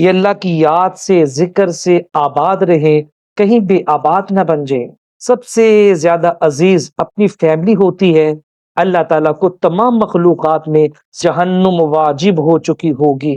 یہ اللہ کی یاد سے ذکر سے آباد رہے، کہیں بے آباد نہ بن جائیں۔ سب سے زیادہ عزیز اپنی فیملی ہوتی ہے۔ اللہ تعالیٰ کو تمام مخلوقات میں جہنم واجب ہو چکی ہوگی،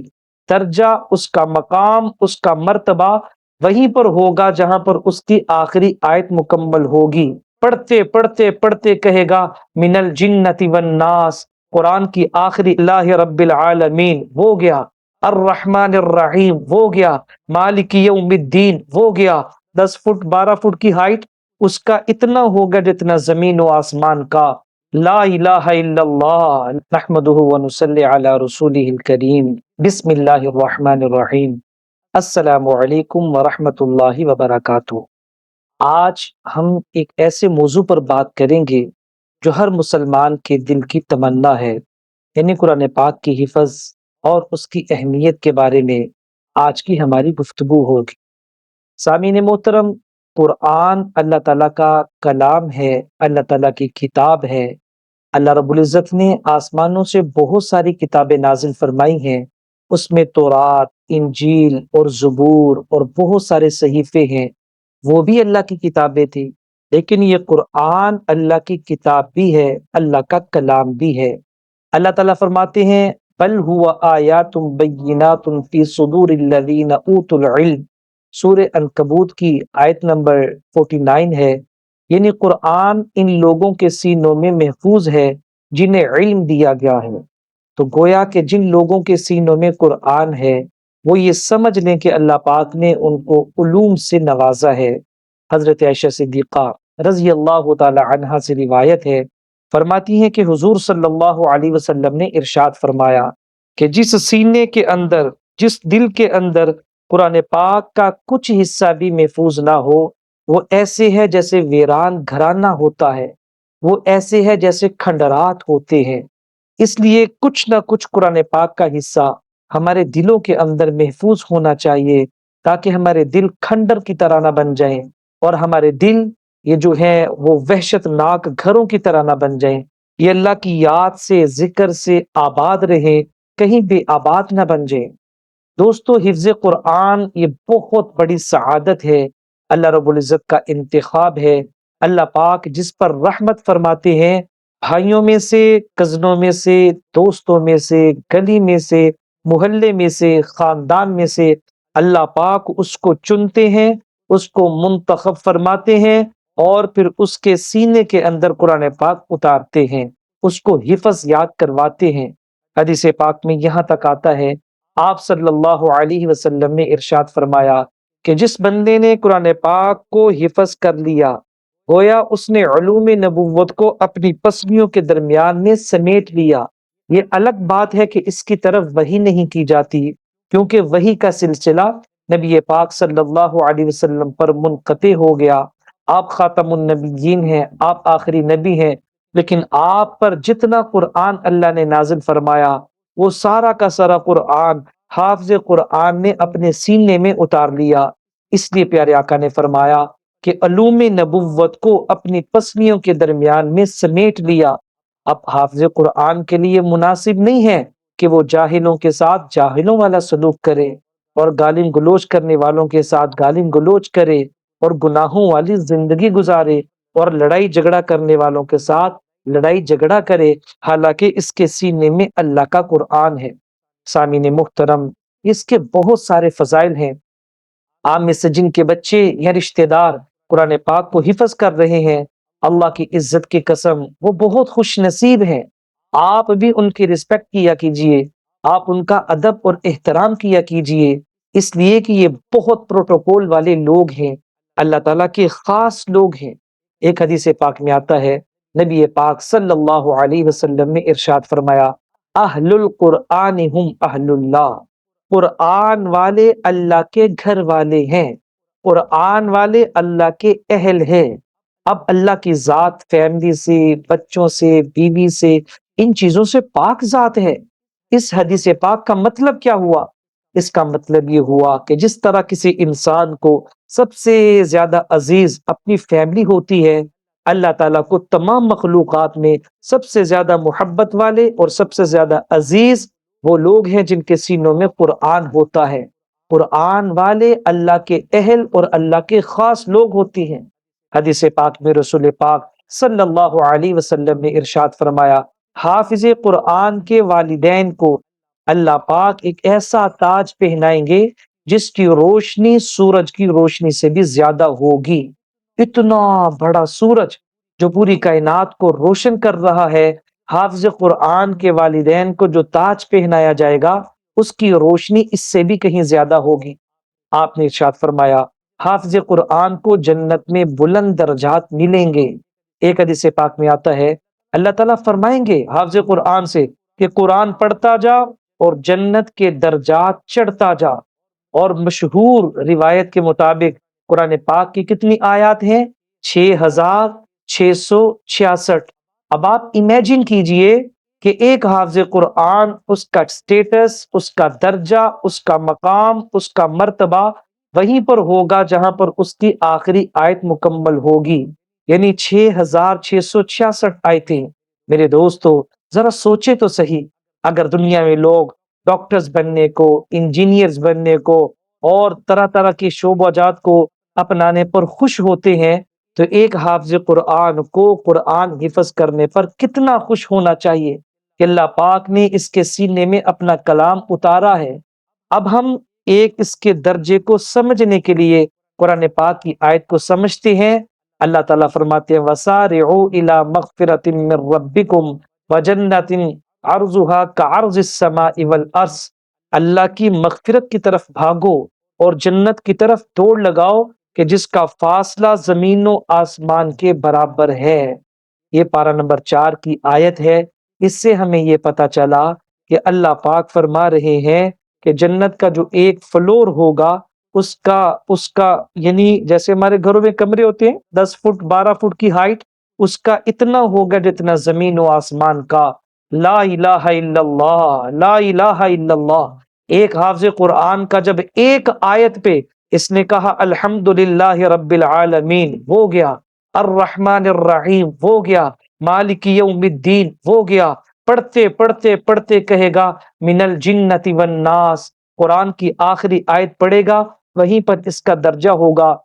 درجہ اس کا مقام اس کا مرتبہ وہیں پر ہوگا جہاں پر اس کی آخری آیت مکمل ہوگی۔ پڑھتے پڑھتے پڑھتے کہے گا من الجنت والناس، قرآن کی آخری اللہ رب العالمین ہو گیا، الرحمن الرحیم ہو گیا، مالک یوم الدین ہو گیا۔ 10 فٹ 12 فٹ کی ہائٹ اس کا اتنا ہوگا جتنا زمین و آسمان کا۔ لا الہ الا اللہ نحمدہ ونصلی علی رسولہ الکریم۔ بسم اللہ الرحمن الرحیم۔ السلام علیکم ورحمۃ اللہ وبرکاتہ۔ آج ہم ایک ایسے موضوع پر بات کریں گے جو ہر مسلمان کے دل کی تمنا ہے، یعنی قرآن پاک کی حفظ اور اس کی اہمیت کے بارے میں آج کی ہماری گفتگو ہوگی۔ سامعین محترم، قرآن اللہ تعالیٰ کا کلام ہے، اللہ تعالیٰ کی کتاب ہے۔ اللہ رب العزت نے آسمانوں سے بہت ساری کتابیں نازل فرمائی ہیں، اس میں تورات، انجیل اور زبور اور بہت سارے صحیفے ہیں، وہ بھی اللہ کی کتابیں تھی۔ لیکن یہ قرآن اللہ کی کتاب بھی ہے، اللہ کا کلام بھی ہے۔ اللہ تعالیٰ فرماتے ہیں بل هو آیات بینات فی صدور الذین اوتوا العلم، سورہ عنکبوت کی آیت نمبر 49 ہے، یعنی قرآن ان لوگوں کے سینوں میں محفوظ ہے جنہیں علم دیا گیا ہے۔ تو گویا کہ جن لوگوں کے سینوں میں قرآن ہے وہ یہ سمجھ لیں کہ اللہ پاک نے ان کو علوم سے نوازا ہے۔ حضرت عائشہ صدیقہ رضی اللہ تعالی عنہا سے روایت ہے، فرماتی ہیں کہ حضور صلی اللہ علیہ وسلم نے ارشاد فرمایا کہ جس سینے کے اندر، جس دل کے اندر قرآن پاک کا کچھ حصہ بھی محفوظ نہ ہو، وہ ایسے ہے جیسے ویران گھرانہ ہوتا ہے، وہ ایسے ہے جیسے کھنڈرات ہوتے ہیں۔ اس لیے کچھ نہ کچھ قرآن پاک کا حصہ ہمارے دلوں کے اندر محفوظ ہونا چاہیے، تاکہ ہمارے دل کھنڈر کی طرح نہ بن جائیں اور ہمارے دل یہ جو ہے وہ وحشت ناک گھروں کی طرح نہ بن جائیں۔ یہ اللہ کی یاد سے ذکر سے آباد رہیں، کہیں بے آباد نہ بن جائیں۔ دوستو، حفظ قرآن یہ بہت بڑی سعادت ہے، اللہ رب العزت کا انتخاب ہے۔ اللہ پاک جس پر رحمت فرماتے ہیں، بھائیوں میں سے، کزنوں میں سے، دوستوں میں سے، گلی میں سے، محلے میں سے، خاندان میں سے، اللہ پاک اس کو چنتے ہیں، اس کو منتخب فرماتے ہیں اور پھر اس کے سینے کے اندر قرآن پاک اتارتے ہیں، اس کو حفظ یاد کرواتے ہیں۔ حدیث پاک میں یہاں تک آتا ہے، آپ صلی اللہ علیہ وسلم نے ارشاد فرمایا کہ جس بندے نے قرآن پاک کو حفظ کر لیا، گویا اس نے علوم نبوت کو اپنی پسلیوں کے درمیان میں سمیٹ لیا۔ یہ الگ بات ہے کہ اس کی طرف وحی نہیں کی جاتی، کیونکہ وحی کا سلسلہ نبی پاک صلی اللہ علیہ وسلم پر منقطع ہو گیا۔ آپ خاتم النبیین ہیں، آپ آخری نبی ہیں، لیکن آپ پر جتنا قرآن اللہ نے نازل فرمایا وہ سارا کا سارا قرآن حافظ قرآن نے اپنے سینے میں اتار لیا۔ اس لیے پیارے آقا نے فرمایا کہ علوم نبوت کو اپنی پسلیوں کے درمیان میں سمیٹ لیا۔ اب حافظ قرآن کے لیے مناسب نہیں ہے کہ وہ جاہلوں کے ساتھ جاہلوں والا سلوک کرے اور گالم گلوچ کرنے والوں کے ساتھ گالم گلوچ کرے اور گناہوں والی زندگی گزارے اور لڑائی جھگڑا کرنے والوں کے ساتھ لڑائی جھگڑا کرے، حالانکہ اس کے سینے میں اللہ کا قرآن ہے۔ سامعین محترم، اس کے بہت سارے فضائل ہیں۔ عام میں سے جن کے بچے یا رشتہ دار قرآن پاک کو حفظ کر رہے ہیں، اللہ کی عزت کی قسم وہ بہت خوش نصیب ہیں۔ آپ بھی ان کی رسپیکٹ کیا کیجئے، آپ ان کا ادب اور احترام کیا کیجئے، اس لیے کہ یہ بہت پروٹوکول والے لوگ ہیں، اللہ تعالیٰ کے خاص لوگ ہیں۔ ایک حدیث پاک میں آتا ہے، نبی پاک صلی اللہ علیہ وسلم نے ارشاد فرمایا، اہل القرآن ہم اہل اللہ، قرآن والے اللہ کے گھر والے ہیں، قرآن والے اللہ کے اہل ہیں۔ اب اللہ کی ذات فیملی سے، بچوں سے، بیوی سے، ان چیزوں سے پاک ذات ہے۔ اس حدیث پاک کا مطلب کیا ہوا؟ اس کا مطلب یہ ہوا کہ جس طرح کسی انسان کو سب سے زیادہ عزیز اپنی فیملی ہوتی ہے، اللہ تعالیٰ کو تمام مخلوقات میں سب سے زیادہ محبت والے اور سب سے زیادہ عزیز وہ لوگ ہیں جن کے سینوں میں قرآن ہوتا ہے۔ قرآن والے اللہ کے اہل اور اللہ کے خاص لوگ ہوتے ہیں۔ حدیث پاک میں رسول پاک صلی اللہ علیہ وسلم نے ارشاد فرمایا، حافظ قرآن کے والدین کو اللہ پاک ایک ایسا تاج پہنائیں گے جس کی روشنی سورج کی روشنی سے بھی زیادہ ہوگی۔ اتنا بڑا سورج جو پوری کائنات کو روشن کر رہا ہے، حافظ قرآن کے والدین کو جو تاج پہنایا جائے گا اس کی روشنی اس سے بھی کہیں زیادہ ہوگی۔ آپ نے ارشاد فرمایا، حافظ قرآن کو جنت میں بلند درجات ملیں گے۔ ایک حدیث پاک میں آتا ہے، اللہ تعالیٰ فرمائیں گے حافظ قرآن سے کہ قرآن پڑھتا جا اور جنت کے درجات چڑھتا جا۔ اور مشہور روایت کے مطابق قرآن پاک کی کتنی آیات ہیں؟ 6666۔ اب آپ امیجن کیجئے کہ ایک حافظ قرآن، اس کا سٹیٹس، اس کا درجہ، اس کا مقام، اس کا مرتبہ وہیں پر ہوگا جہاں پر اس کی آخری آیت مکمل ہوگی، یعنی 6666 آیتیں۔ میرے دوستو ذرا سوچے تو صحیح، اگر دنیا میں لوگ ڈاکٹرز بننے کو، انجینئرز بننے کو اور طرح طرح کے شعبہ جات کو اپنانے پر خوش ہوتے ہیں تو ایک حافظ قرآن کو قرآن حفظ کرنے پر کتنا خوش ہونا چاہیے کہ اللہ پاک نے اس کے سینے میں اپنا کلام اتارا ہے۔ اب ہم ایک اس کے درجے کو سمجھنے کے لیے قرآن پاک کی آیت کو سمجھتے ہیں۔ اللہ تعالیٰ فرماتے ہیں، وَسَارِعُوا إِلَى مَغْفِرَةٍ مِّن رَّبِّكُمْ وَجَنَّةٍ عَرْضُهَا كَعَرْضِ السَّمَاءِ وَالْأَرْضِ۔ اللہ کی مغفرت کی طرف بھاگو اور جنت کی طرف دوڑ لگاؤ کہ جس کا فاصلہ زمین و آسمان کے برابر ہے۔ یہ پارہ نمبر 4 کی آیت ہے۔ اس سے ہمیں یہ پتا چلا کہ اللہ پاک فرما رہے ہیں کہ جنت کا جو ایک فلور ہوگا اس کا یعنی جیسے ہمارے گھروں میں کمرے ہوتے ہیں 10 فٹ 12 فٹ کی ہائٹ، اس کا اتنا ہوگا جتنا زمین و آسمان کا۔ لا الہ الا اللہ، لا الہ الا اللہ۔ ایک حافظ قرآن کا جب ایک آیت پہ اس نے کہا الحمدللہ رب العالمین، وہ گیا، الرحمن الرحیم، وہ گیا، مالک یوم الدین، وہ گیا، پڑھتے پڑھتے پڑھتے کہے گا من الجنت والناس، قرآن کی آخری آیت پڑھے گا، وہیں پر اس کا درجہ ہوگا۔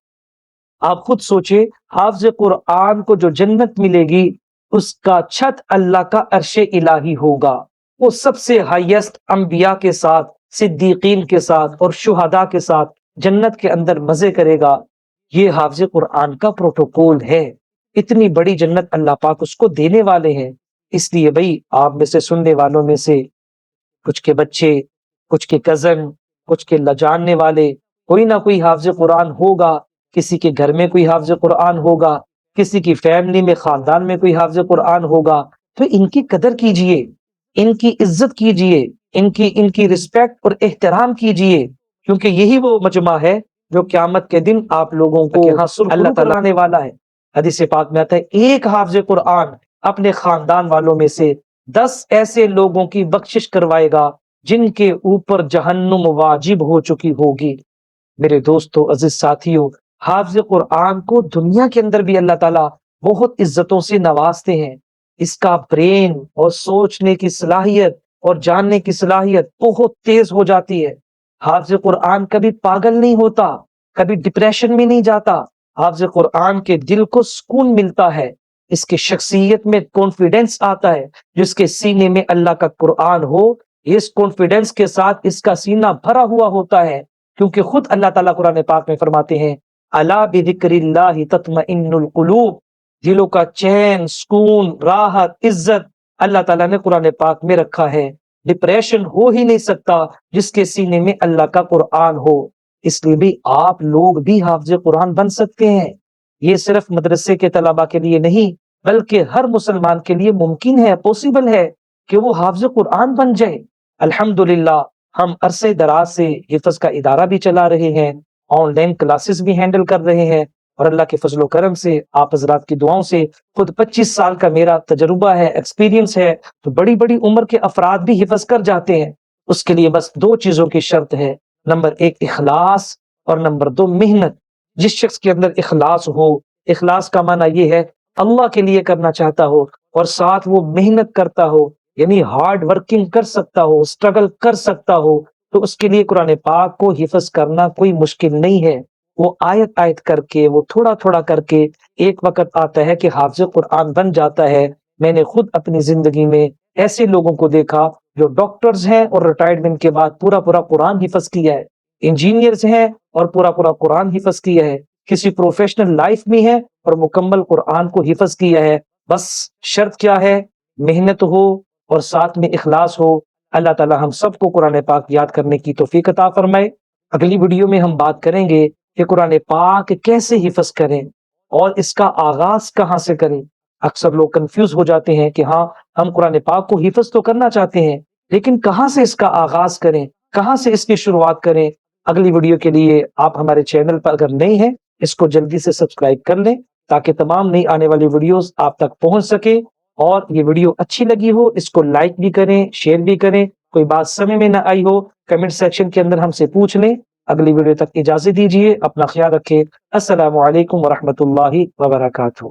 آپ خود سوچے، حافظ قرآن کو جو جنت ملے گی اس کا چھت اللہ کا عرش الہی ہوگا، وہ سب سے ہائیسٹ انبیاء کے ساتھ، صدیقین کے ساتھ اور شہداء کے ساتھ جنت کے اندر مزے کرے گا۔ یہ حافظ قرآن کا پروٹوکول ہے۔ اتنی بڑی جنت اللہ پاک اس کو دینے والے ہیں۔ اس لیے بھائی آپ میں سے سننے والوں میں سے کچھ کے بچے، کچھ کے کزن، کچھ کے لجاننے والے، کوئی نہ کوئی حافظ قرآن ہوگا، کسی کے گھر میں کوئی حافظ قرآن ہوگا، کسی کی فیملی میں خاندان میں کوئی حافظ قرآن ہوگا، تو ان کی قدر کیجئے، ان کی عزت کیجئے، ان کی رسپیکٹ اور احترام کیجئے، کیونکہ یہی وہ مجمع ہے جو قیامت کے دن آپ لوگوں کو اللہ تعالیٰ نے والا ہے۔ حدیث پاک میں آتا ہے ایک حافظ قرآن اپنے خاندان والوں میں سے 10 ایسے لوگوں کی بخشش کروائے گا جن کے اوپر جہنم واجب ہو چکی ہوگی۔ میرے دوستو، عزیز ساتھیو، حافظ قرآن کو دنیا کے اندر بھی اللہ تعالیٰ بہت عزتوں سے نوازتے ہیں۔ اس کا برین اور سوچنے کی صلاحیت اور جاننے کی صلاحیت بہت تیز ہو جاتی ہے۔ حافظ قرآن کبھی پاگل نہیں ہوتا، کبھی ڈپریشن میں نہیں جاتا۔ حافظ قرآن کے دل کو سکون ملتا ہے، اس کے شخصیت میں کانفیڈنس آتا ہے۔ جس کے سینے میں اللہ کا قرآن ہو، اس کانفیڈنس کے ساتھ اس کا سینہ بھرا ہوا ہوتا ہے، کیونکہ خود اللہ تعالیٰ قرآن پاک میں فرماتے ہیں الا بذکر اللہ تطمئن القلوب، دلوں کا چین، سکون، راحت، عزت اللہ تعالیٰ نے قرآن پاک میں رکھا ہے۔ ڈپریشن ہو ہی نہیں سکتا جس کے سینے میں اللہ کا قرآن ہو۔ اس لیے بھی آپ لوگ بھی حافظ قرآن بن سکتے ہیں۔ یہ صرف مدرسے کے طلباء کے لیے نہیں بلکہ ہر مسلمان کے لیے ممکن ہے، پوسیبل ہے کہ وہ حافظ قرآن بن جائے۔ الحمدللہ ہم عرصے دراز سے حفظ کا ادارہ بھی چلا رہے ہیں، آن لائن کلاسز بھی ہینڈل کر رہے ہیں، اور اللہ کے فضل و کرم سے، آپ حضرات کی دعاؤں سے، خود 25 سال کا میرا تجربہ ہے، ایکسپیرینس ہے، تو بڑی بڑی عمر کے افراد بھی حفظ کر جاتے ہیں۔ اس کے لیے بس 2 چیزوں کی شرط ہے، نمبر 1 اخلاص اور نمبر 2 محنت۔ جس شخص کے اندر اخلاص ہو، اخلاص کا معنی یہ ہے اللہ کے لیے کرنا چاہتا ہو اور ساتھ وہ محنت کرتا ہو، یعنی ہارڈ ورکنگ کر سکتا ہو، اسٹرگل کر سکتا ہو، تو اس کے لیے قرآن پاک کو حفظ کرنا کوئی مشکل نہیں ہے۔ وہ آیت آیت کر کے، وہ تھوڑا تھوڑا کر کے ایک وقت آتا ہے کہ حافظ قرآن بن جاتا ہے۔ میں نے خود اپنی زندگی میں ایسے لوگوں کو دیکھا جو ڈاکٹرز ہیں اور ریٹائرمنٹ کے بعد پورا پورا قرآن حفظ کیا ہے، انجینئرز ہیں اور پورا پورا قرآن حفظ کیا ہے، کسی پروفیشنل لائف میں ہے اور مکمل قرآن کو حفظ کیا ہے۔ بس شرط کیا ہے؟ محنت ہو اور ساتھ میں اخلاص ہو۔ اللہ تعالی ہم سب کو قرآن پاک یاد کرنے کی توفیق عطا فرمائے۔ اگلی ویڈیو میں ہم بات کریں گے کہ قرآن پاک کیسے حفظ کریں اور اس کا آغاز کہاں سے کریں۔ اکثر لوگ کنفیوز ہو جاتے ہیں کہ ہاں ہم قرآن پاک کو حفظ تو کرنا چاہتے ہیں، لیکن کہاں سے اس کا آغاز کریں، کہاں سے اس کی شروعات کریں۔ اگلی ویڈیو کے لیے آپ ہمارے چینل پر اگر نئے ہیں اس کو جلدی سے سبسکرائب کر لیں تاکہ تمام نئی آنے والی ویڈیوز آپ تک پہنچ سکے۔ اور یہ ویڈیو اچھی لگی ہو اس کو لائک بھی کریں، شیئر بھی کریں۔ کوئی بات سمجھ میں نہ آئی ہو کمنٹ سیکشن کے اندر ہم سے پوچھ لیں۔ اگلی ویڈیو تک اجازت دیجیے، اپنا خیال رکھیں۔ السلام علیکم ورحمۃ اللہ وبرکاتہ۔